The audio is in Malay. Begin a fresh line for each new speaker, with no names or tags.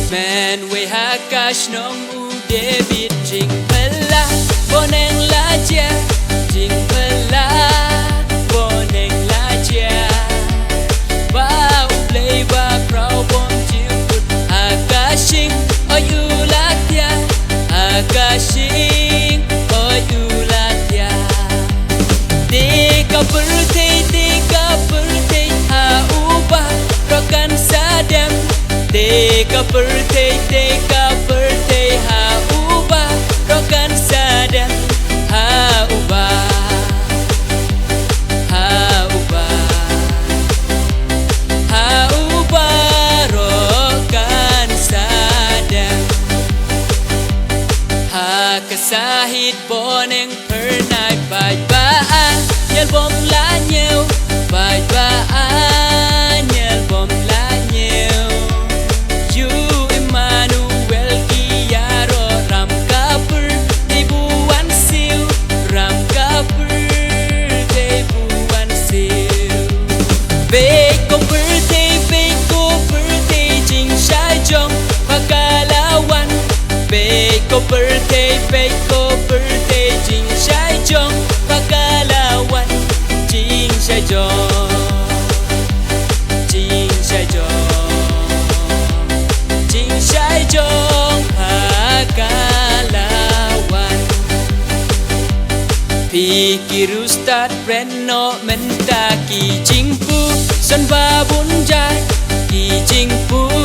Men we hakash nong u David jing pela boneng la chia jing pela boneng la chia ba u play ba proud bom chiu put hakashing o you la tia hakashing o you la tia te ka birthday ha u ba rokan sadam Take a birthday, ha uba, rokan sadam, ha uba, rokan sadam, ha kasahit boneng pernah baj baan, yel bom la nyeu, baj baan, yel bom la nyeu. Birthday, Jing Shai Jong, Pagalawan, Jing Shai Jong, Jing Shai Jong, Jing Shai Jong, Pagalawan. Pikir Ustad Reno mentaki Jing Pu, Son Babun Jai, Ki Jing Pu.